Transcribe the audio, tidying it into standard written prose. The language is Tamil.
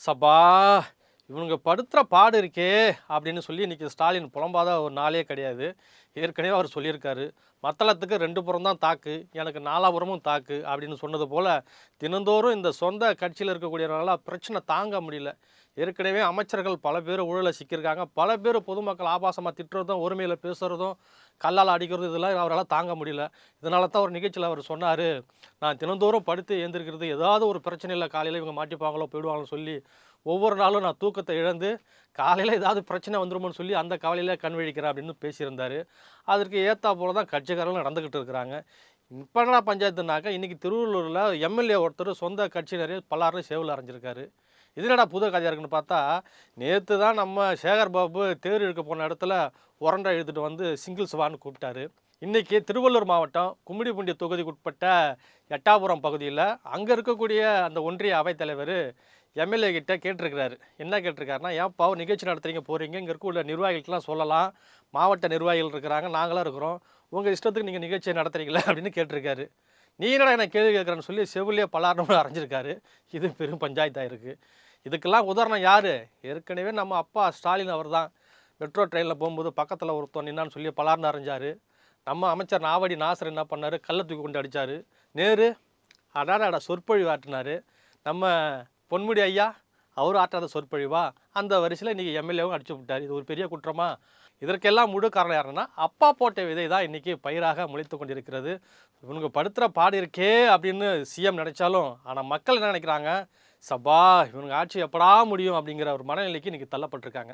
சப்பா! இவனுங்க படுத்துற பாடு இருக்கே! அப்படின்னு சொல்லி இன்னைக்கு ஸ்டாலின் புலம்பாத ஒரு நாளே கிடையாது. ஏற்கனவே அவர் சொல்லியிருக்காரு. "மத்தளத்துக்கு 2 புறம் தான் தாக்கு. எனக்கு நாலாபுறமும் தாக்கு." அப்படின்னு சொன்னது போல, தினந்தோறும் இந்த சொந்த கட்சியில இருக்கக்கூடியவர்களால பிரச்சனை தாங்க முடியல. ஏற்கனவே அமைச்சர்கள் பல பேர் ஊழல்ல சிக்கியிருக்காங்க. பல பேர் பொதுமக்கள் ஆபாசமா திட்டுறதும், ஒருமையில பேசுறதும், கல்லால அடிக்கிறதும் இதெல்லாம் அவரால தாங்க முடியல. இதனால தான் ஒரு நிகழ்ச்சியில அவர் சொன்னாரு, "நான் தினந்தோறும் படுத்து எழுந்திரிக்கிறது ஏதாவது ஒரு பிரச்சனையில காலையில இவங்க மாட்டிப்பாங்களோ, போயிடுவாங்கன்னு சொல்லி ஒவ்வொரு நாளும் நான் தூக்கத்த இழந்து, காலையில ஏதாவது பிரச்சனை வந்துருமோன்னு சொல்லி அந்த கவலையில கண் விழிக்கிறேன் அப்படின்னு பேசியிருந்தாரு. அதற்கு ஏத்தாப்போல தான் கட்சிக்காரங்களும் நடந்துகிட்டு இருக்கிறாங்க. இப்ப என்னடா பஞ்சாயத்துனாக்கா, இன்னைக்கு திருவள்ளூர்ல எம்எல்ஏ ஒருத்தர் சொந்த கட்சியினரே பல்லாரையும் சேவல் அறைஞ்சிருக்காரு. இது என்னடா புது கதையா இருக்குன்னு பார்த்தா, நேத்து தான் நம்ம சேகர் பாபு தேர் இழுக்க போன இடத்துல உரண்டை இழுத்துட்டு வந்து சிங்கிள்ஸ் வான்னு கூப்பிட்டாரு. இன்னைக்கு திருவள்ளூர் மாவட்டம் கும்மிடிப்பூண்டி தொகுதிக்குட்பட்ட எட்டாபுரம் பகுதியில, அங்க இருக்கக்கூடிய அந்த ஒன்றிய அவைத்தலைவர் எம்எல்ஏ கிட்ட கேட்டிருக்கிறாரு. என்ன கேட்டிருக்காருன்னா, "ஏன்ப்பா ஒரு நிகழ்ச்சி நடத்துறீங்க போறீங்க, இங்க இருக்கக்கூடிய நிர்வாகிகள்ட்டலாம் சொல்லலாம். மாவட்ட நிர்வாகிகள் இருக்கிறாங்க, நாங்கலாம் இருக்கிறோம். உங்க இஷ்டத்துக்கு நீங்க நிகழ்ச்சிய நடத்துறீங்களா?" அப்படின்னு கேட்டிருக்காரு. "நீ என்னடா என்ன கேள்வி கேட்குறன்னு" சொல்லி செவுலியே பலார்னு அரைஞ்சிருக்காரு. இது பெரும் பஞ்சாயத்தா இருக்கு. இதுக்கெல்லாம் உதாரணம் யாரு? ஏற்கனவே நம்ம அப்பா ஸ்டாலின் அவர்தான். மெட்ரோ ட்ரெயின்ல போம்போது பக்கத்துல ஒருத்தன் நின்னான்னு சொல்லி பலார்னு அரைஞ்சாரு. நம்ம அமைச்சர் நாவடி நாசர் என்ன பண்ணாரு? கல்ல தூக்கி கொண்டு அடிச்சாரு. நேரு அடாடாடா சொற்பொழிவு ஆற்றினாரு. நம்ம பொன்முடி ஐயா, அவரு ஆற்றாத சொற்பொழிவா? அந்த வரிசையில இன்னைக்கு எம்எல்ஏவும் அடிச்சு விட்டாரு. இது ஒரு பெரிய குற்றமா? இதற்கெல்லாம் முழு காரணம் யாருன்னா, அப்பா போட்ட விதை தான் இன்னைக்கு பயிராக முளைத்துக் கொண்டிருக்கிறது. இவனுங்க படுத்துற பாடு இருக்கே அப்படின்னு சிஎம் நினைச்சாலும், ஆனா மக்கள் என்ன நினைக்கிறாங்க? சப்பா! இவனுங்க ஆட்சி எப்படா முடியும்? அப்படிங்கிற ஒரு மனநிலைக்கு இன்னைக்கு தள்ளப்பட்டிருக்காங்க.